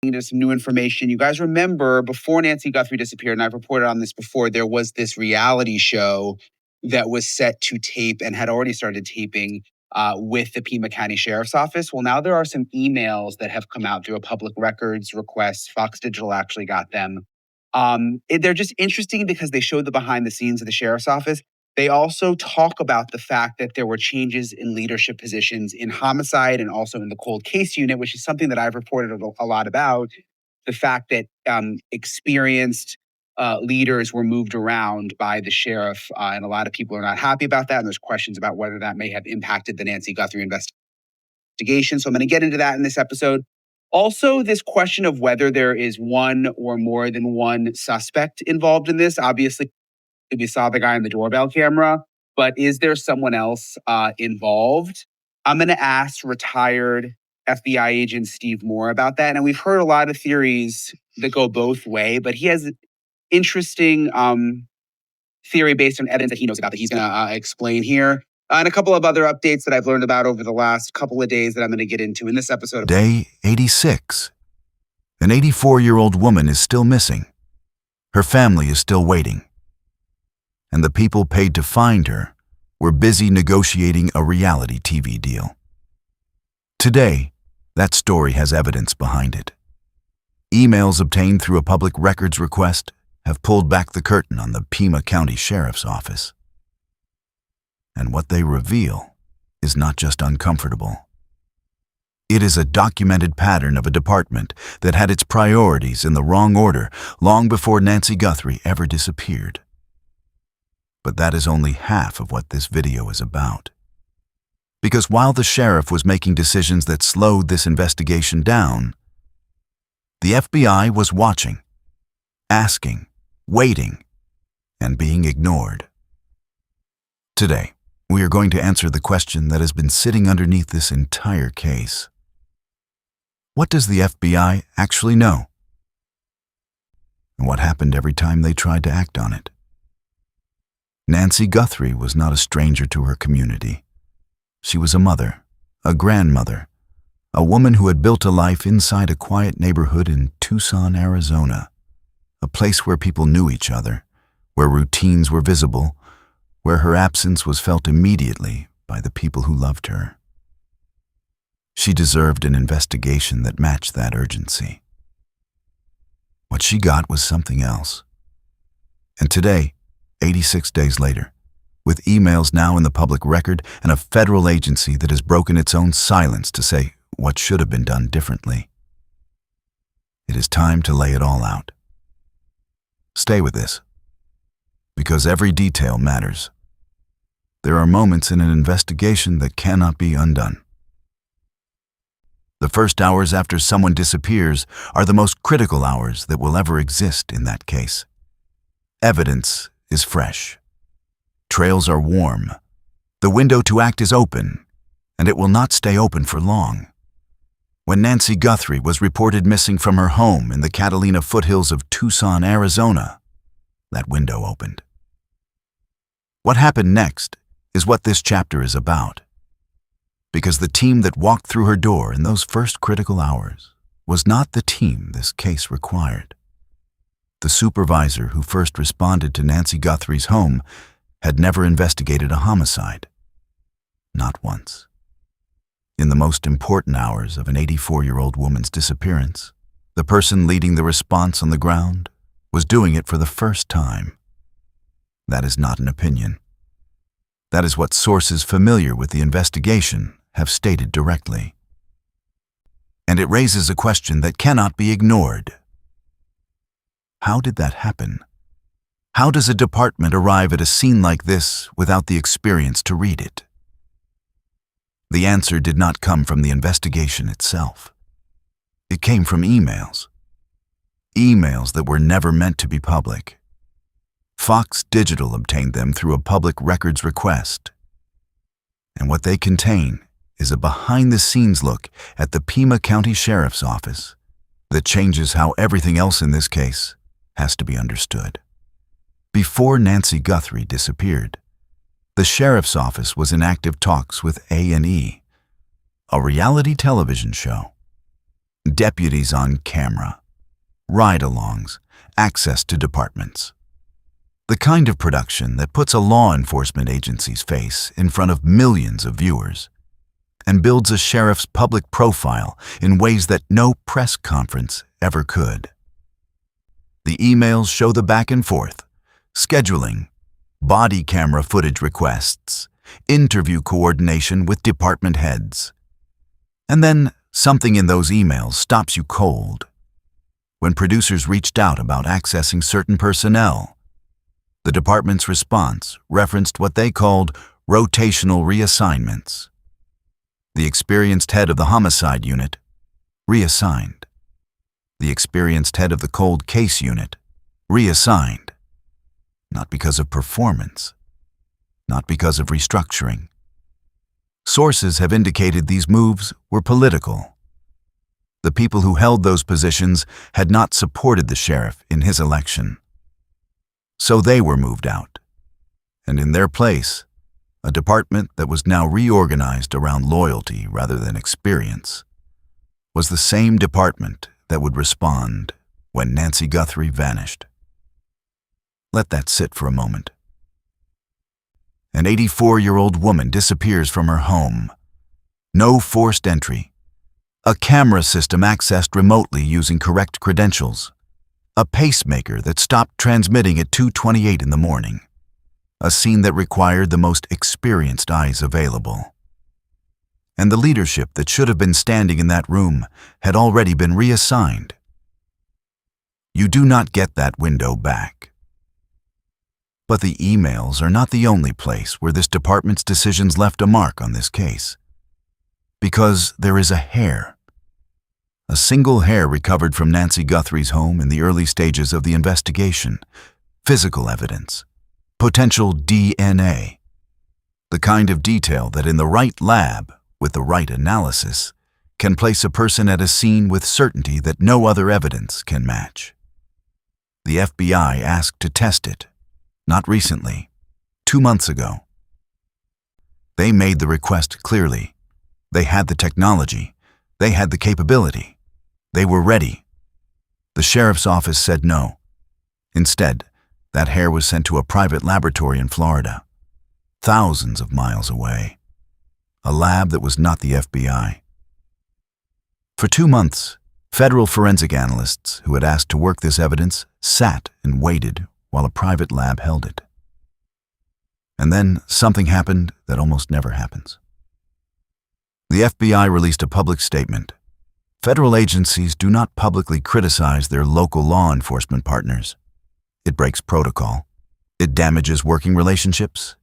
into some new information. You guys remember before Nancy Guthrie disappeared, and I've reported on this before, there was this reality show that was set to tape and had already started taping with the Pima County Sheriff's Office. Well, now there are some emails that have come out through a public records request. Fox Digital actually got them. They're just interesting because they showed the behind the scenes of the sheriff's office. They also talk about the fact that there were changes in leadership positions in homicide and also in the cold case unit, which is something that I've reported a lot about. The fact that experienced leaders were moved around by the sheriff, and a lot of people are not happy about that. And there's questions about whether that may have impacted the Nancy Guthrie investigation. So I'm going to get into that in this episode. Also, this question of whether there is one or more than one suspect involved in this. Obviously, we saw the guy on the doorbell camera, but is there someone else involved? I'm going to ask retired FBI agent Steve Moore about that. And we've heard a lot of theories that go both ways, but he has an interesting theory based on evidence that he knows about that he's going to explain here. And a couple of other updates that I've learned about over the last couple of days that I'm going to get into in this episode. Day 86. An 84-year-old woman is still missing. Her family is still waiting. And the people paid to find her were busy negotiating a reality TV deal. Today, that story has evidence behind it. Emails obtained through a public records request have pulled back the curtain on the Pima County Sheriff's Office. And what they reveal is not just uncomfortable. It is a documented pattern of a department that had its priorities in the wrong order long before Nancy Guthrie ever disappeared. But that is only half of what this video is about. Because while the sheriff was making decisions that slowed this investigation down, the FBI was watching, asking, waiting, and being ignored. Today, we are going to answer the question that has been sitting underneath this entire case. What does the FBI actually know? And what happened every time they tried to act on it? Nancy Guthrie was not a stranger to her community. She was a mother, a grandmother, a woman who had built a life inside a quiet neighborhood in Tucson, Arizona, a place where people knew each other, where routines were visible, where her absence was felt immediately by the people who loved her. She deserved an investigation that matched that urgency. What she got was something else. And today, 86 days later, with emails now in the public record and a federal agency that has broken its own silence to say what should have been done differently, it is time to lay it all out. Stay with this, because every detail matters. There are moments in an investigation that cannot be undone. The first hours after someone disappears are the most critical hours that will ever exist in that case. Evidence is fresh. Trails are warm. The window to act is open, and it will not stay open for long. When Nancy Guthrie was reported missing from her home in the Catalina foothills of Tucson, Arizona, that window opened. What happened next is what this chapter is about. Because the team that walked through her door in those first critical hours was not the team this case required. The supervisor who first responded to Nancy Guthrie's home had never investigated a homicide. Not once. In the most important hours of an 84-year-old woman's disappearance, the person leading the response on the ground was doing it for the first time. That is not an opinion. That is what sources familiar with the investigation have stated directly. And it raises a question that cannot be ignored. How did that happen? How does a department arrive at a scene like this without the experience to read it? The answer did not come from the investigation itself. It came from emails. Emails that were never meant to be public. Fox Digital obtained them through a public records request. And what they contain is a behind-the-scenes look at the Pima County Sheriff's Office that changes how everything else in this case has to be understood. Before Nancy Guthrie disappeared, the Sheriff's Office was in active talks with A&E, a reality television show. deputies on camera, ride-alongs, access to departments. The kind of production that puts a law enforcement agency's face in front of millions of viewers and builds a sheriff's public profile in ways that no press conference ever could. The emails show the back and forth, scheduling, body camera footage requests, interview coordination with department heads. And then something in those emails stops you cold. When producers reached out about accessing certain personnel, the department's response referenced what they called rotational reassignments. The experienced head of the homicide unit, reassigned. The experienced head of the cold case unit, reassigned. Not because of performance, not because of restructuring. Sources have indicated these moves were political. The people who held those positions had not supported the sheriff in his election. So they were moved out, and in their place, a department that was now reorganized around loyalty rather than experience, was the same department that would respond when Nancy Guthrie vanished. Let that sit for a moment. An 84-year-old woman disappears from her home. No forced entry. A camera system accessed remotely using correct credentials. A pacemaker that stopped transmitting at 2:28 in the morning. A scene that required the most experienced eyes available. And the leadership that should have been standing in that room had already been reassigned. You do not get that window back. But the emails are not the only place where this department's decisions left a mark on this case. Because there is a hair. A single hair recovered from Nancy Guthrie's home in the early stages of the investigation. Physical evidence. Potential DNA. The kind of detail that in the right lab, with the right analysis, can place a person at a scene with certainty that no other evidence can match. The FBI asked to test it. Not recently. 2 months ago. They made the request clearly. They had the technology. They had the capability. They were ready. The sheriff's office said no. Instead, that hair was sent to a private laboratory in Florida, thousands of miles away. A lab that was not the FBI. For 2 months, federal forensic analysts who had asked to work this evidence sat and waited while a private lab held it. And then something happened that almost never happens. The FBI released a public statement. Federal agencies do not publicly criticize their local law enforcement partners. It breaks protocol. It damages working relationships.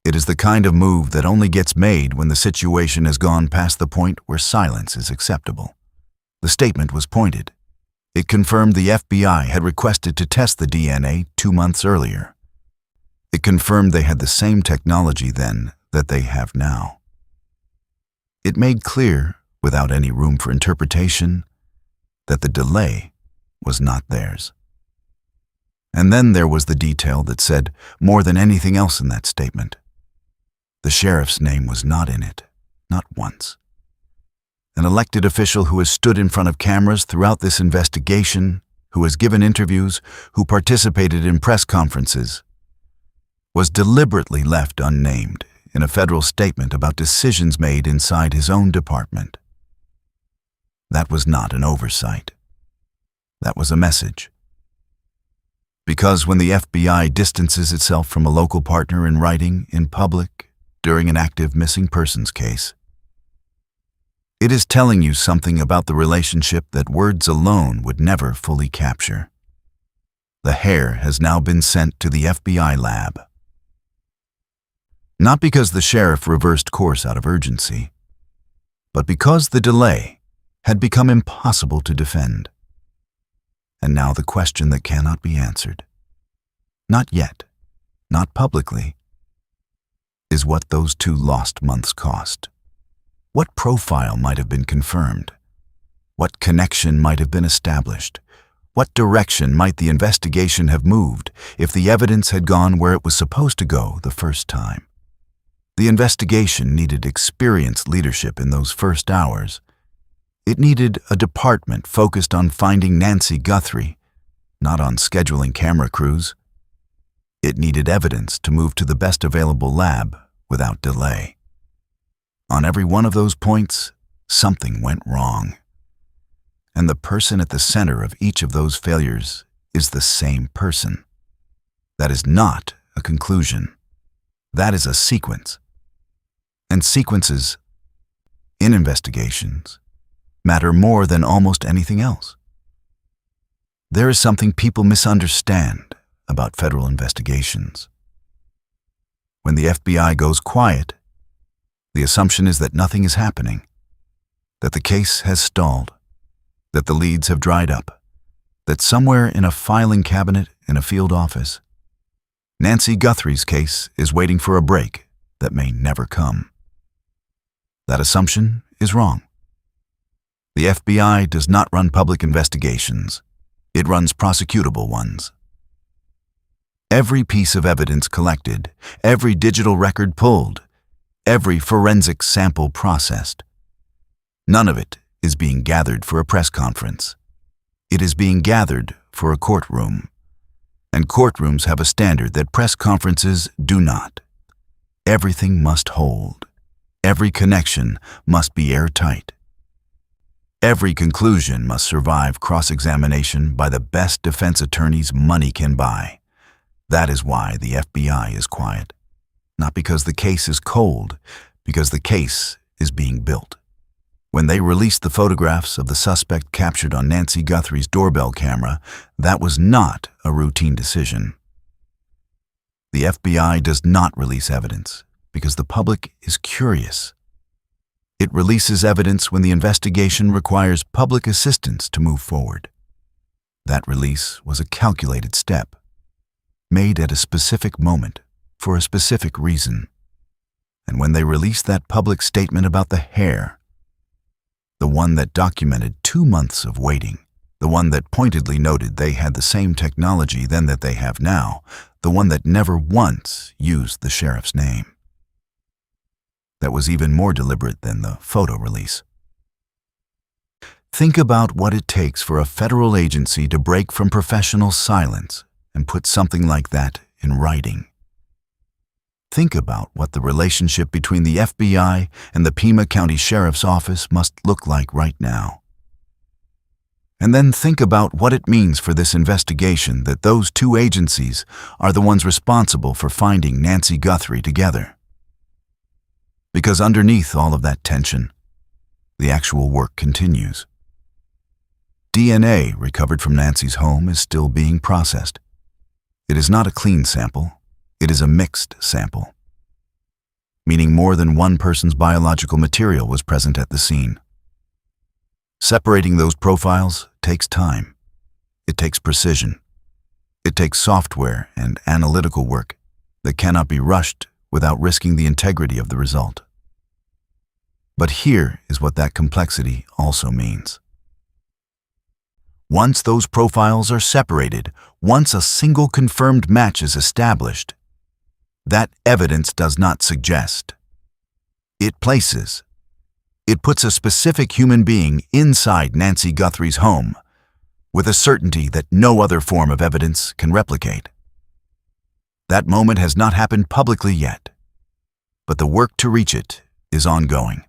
It is the kind of move that only gets made when the situation has gone past the point where silence is acceptable. The statement was pointed. It confirmed the FBI had requested to test the DNA 2 months earlier. It confirmed they had the same technology then that they have now. It made clear, without any room for interpretation, that the delay was not theirs. And then there was the detail that said more than anything else in that statement. The sheriff's name was not in it, not once. An elected official who has stood in front of cameras throughout this investigation, who has given interviews, who participated in press conferences, was deliberately left unnamed in a federal statement about decisions made inside his own department. That was not an oversight. That was a message. Because when the FBI distances itself from a local partner in writing, in public, during an active missing persons case, it is telling you something about the relationship that words alone would never fully capture. The hair has now been sent to the FBI lab. Not because the sheriff reversed course out of urgency, but because the delay had become impossible to defend. And now the question that cannot be answered, not yet, not publicly, is what those 2 lost months cost. What profile might have been confirmed? What connection might have been established? What direction might the investigation have moved if the evidence had gone where it was supposed to go the first time? The investigation needed experienced leadership in those first hours. It needed a department focused on finding Nancy Guthrie, not on scheduling camera crews. It needed evidence to move to the best available lab without delay. On every one of those points, something went wrong. And the person at the center of each of those failures is the same person. That is not a conclusion. That is a sequence. And sequences, in investigations, matter more than almost anything else. There is something people misunderstand about federal investigations. When the FBI goes quiet, the assumption is that nothing is happening, that the case has stalled, that the leads have dried up, that somewhere in a filing cabinet in a field office, Nancy Guthrie's case is waiting for a break that may never come. That assumption is wrong. The FBI does not run public investigations. It runs prosecutable ones. Every piece of evidence collected, every digital record pulled, every forensic sample processed, none of it is being gathered for a press conference. It is being gathered for a courtroom. And courtrooms have a standard that press conferences do not. Everything must hold. Every connection must be airtight. Every conclusion must survive cross-examination by the best defense attorneys money can buy. That is why the FBI is quiet. Not because the case is cold, because the case is being built. When they released the photographs of the suspect captured on Nancy Guthrie's doorbell camera, that was not a routine decision. The FBI does not release evidence because the public is curious. It releases evidence when the investigation requires public assistance to move forward. That release was a calculated step, made at a specific moment for a specific reason. And when they released that public statement about the hair, the one that documented 2 months of waiting, the one that pointedly noted they had the same technology then that they have now, the one that never once used the sheriff's name. That was even more deliberate than the photo release. Think about what it takes for a federal agency to break from professional silence and put something like that in writing. Think about what the relationship between the FBI and the Pima County Sheriff's Office must look like right now. And then think about what it means for this investigation that those two agencies are the ones responsible for finding Nancy Guthrie together. Because underneath all of that tension, the actual work continues. DNA recovered from Nancy's home is still being processed. It is not a clean sample. It is a mixed sample, meaning more than one person's biological material was present at the scene. Separating those profiles takes time. It takes precision. It takes software and analytical work that cannot be rushed without risking the integrity of the result. But here is what that complexity also means. Once those profiles are separated, once a single confirmed match is established, that evidence does not suggest. It places. It puts a specific human being inside Nancy Guthrie's home with a certainty that no other form of evidence can replicate. That moment has not happened publicly yet, but the work to reach it is ongoing.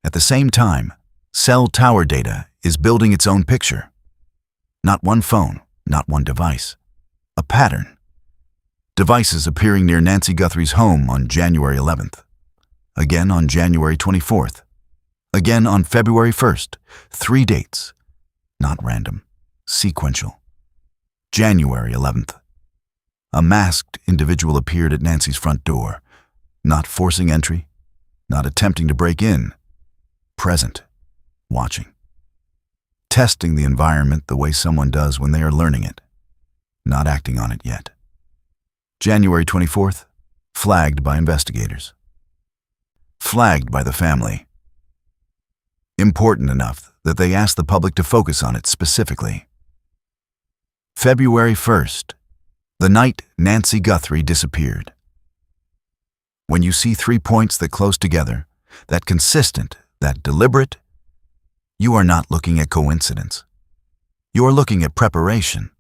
At the same time, cell tower data is building its own picture. Not one phone, not one device. A pattern. Devices appearing near Nancy Guthrie's home on January 11th. Again on January 24th. Again on February 1st. 3 dates. Not random. Sequential. January 11th. A masked individual appeared at Nancy's front door. Not forcing entry. Not attempting to break in. Present. Watching. Testing the environment the way someone does when they are learning it. Not acting on it yet. January 24th, flagged by investigators. Flagged by the family. Important enough that they asked the public to focus on it specifically. February 1st, the night Nancy Guthrie disappeared. When you see 3 points that close together, that consistent, that deliberate, you are not looking at coincidence. You are looking at preparation.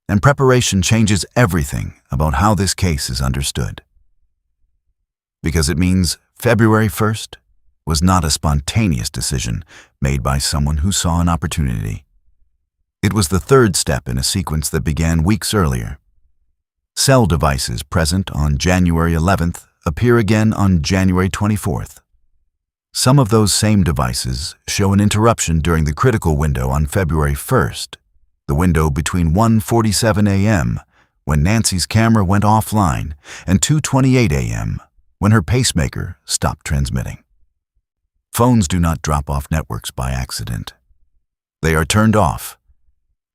And preparation changes everything about how this case is understood. Because it means February 1st was not a spontaneous decision made by someone who saw an opportunity. It was the third step in a sequence that began weeks earlier. Cell devices present on January 11th appear again on January 24th. Some of those same devices show an interruption during the critical window on February 1st, the window between 1:47 a.m., when Nancy's camera went offline, and 2:28 a.m., when her pacemaker stopped transmitting. Phones do not drop off networks by accident. They are turned off.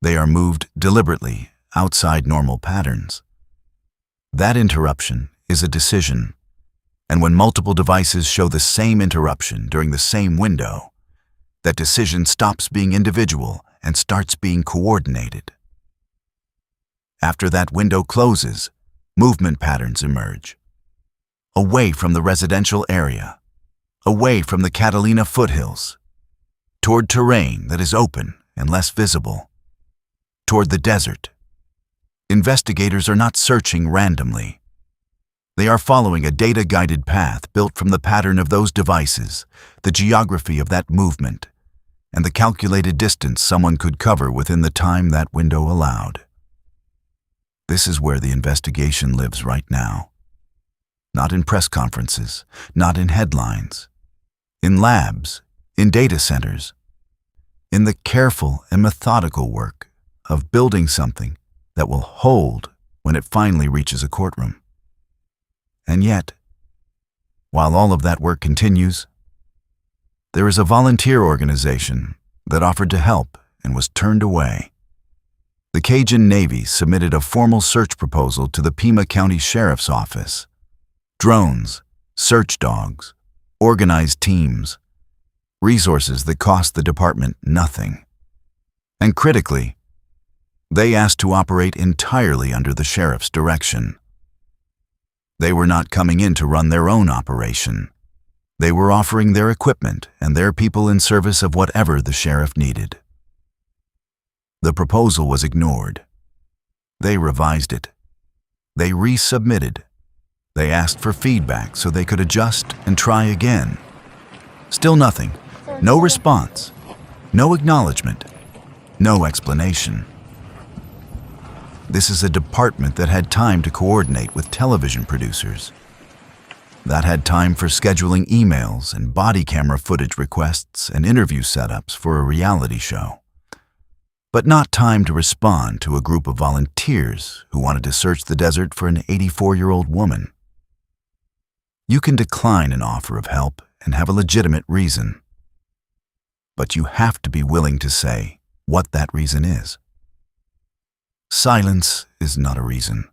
They are moved deliberately outside normal patterns. That interruption is a decision, and when multiple devices show the same interruption during the same window, that decision stops being individual and starts being coordinated. After that window closes, movement patterns emerge. Away from the residential area, away from the Catalina foothills, toward terrain that is open and less visible, toward the desert. Investigators are not searching randomly. They are following a data-guided path built from the pattern of those devices, the geography of that movement, and the calculated distance someone could cover within the time that window allowed. This is where the investigation lives right now. Not in press conferences, not in headlines, in labs, in data centers, in the careful and methodical work of building something that will hold when it finally reaches a courtroom. And yet, while all of that work continues, there is a volunteer organization that offered to help and was turned away. The Cajun Navy submitted a formal search proposal to the Pima County Sheriff's Office. Drones, search dogs, organized teams, resources that cost the department nothing. And critically, they asked to operate entirely under the sheriff's direction. They were not coming in to run their own operation. They were offering their equipment and their people in service of whatever the sheriff needed. The proposal was ignored. They revised it. They resubmitted. They asked for feedback so they could adjust and try again. Still nothing. No response. No acknowledgement. No explanation. This is a department that had time to coordinate with television producers, that had time for scheduling emails and body camera footage requests and interview setups for a reality show, but not time to respond to a group of volunteers who wanted to search the desert for an 84-year-old woman. You can decline an offer of help and have a legitimate reason, but you have to be willing to say what that reason is. Silence is not a reason.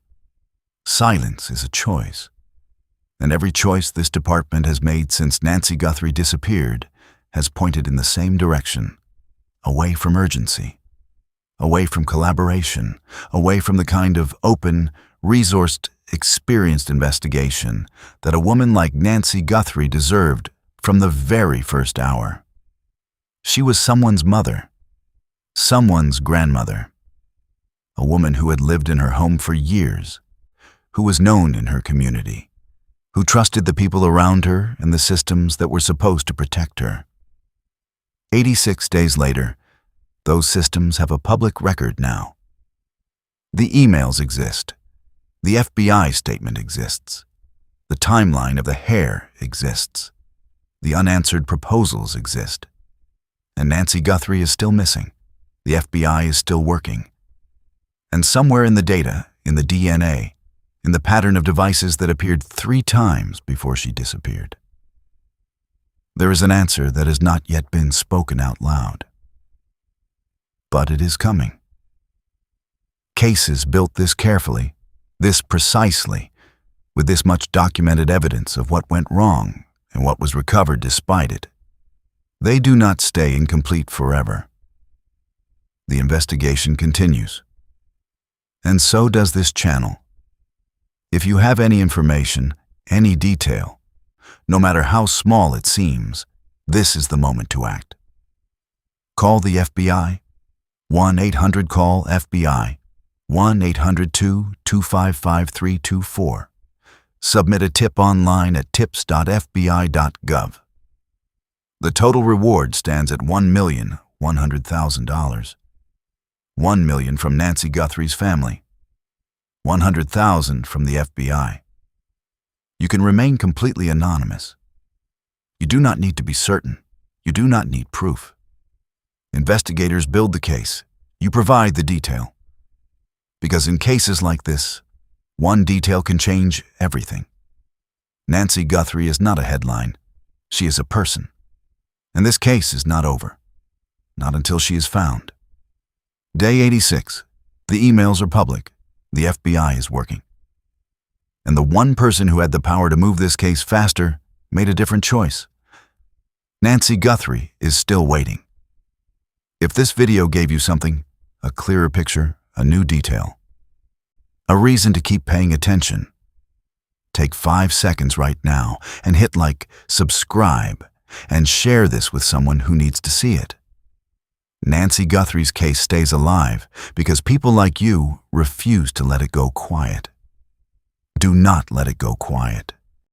Silence is a choice. And every choice this department has made since Nancy Guthrie disappeared has pointed in the same direction, away from urgency, away from collaboration, away from the kind of open, resourced, experienced investigation that a woman like Nancy Guthrie deserved from the very first hour. She was someone's mother, someone's grandmother, a woman who had lived in her home for years, who was known in her community, who trusted the people around her and the systems that were supposed to protect her. 86 days later, those systems have a public record now. The emails exist. The FBI statement exists. The timeline of the hair exists. The unanswered proposals exist. And Nancy Guthrie is still missing. The FBI is still working. And somewhere in the data, in the DNA, in the pattern of devices that appeared 3 times before she disappeared, there is an answer that has not yet been spoken out loud. But it is coming. Cases built this carefully, this precisely, with this much documented evidence of what went wrong and what was recovered despite it, they do not stay incomplete forever. The investigation continues. And so does this channel. If you have any information, any detail, no matter how small it seems, This is the moment to act. Call the FBI. 1-800-CALL-FBI. 1-800-225-5324. Submit a tip online at tips.fbi.gov. The total reward stands at $1,100,000. $1 million from Nancy Guthrie's family. $100,000 from the FBI. You can remain completely anonymous. You do not need to be certain. You do not need proof. Investigators build the case. You provide the detail. Because in cases like this, one detail can change everything. Nancy Guthrie is not a headline. She is a person. And this case is not over. Not until she is found. Day 86. The emails are public. The FBI is working. And the one person who had the power to move this case faster made a different choice. Nancy Guthrie is still waiting. If this video gave you something, a clearer picture, a new detail, a reason to keep paying attention, take 5 seconds right now and hit like, subscribe, and share this with someone who needs to see it. Nancy Guthrie's case stays alive because people like you refuse to let it go quiet. Do not let it go quiet.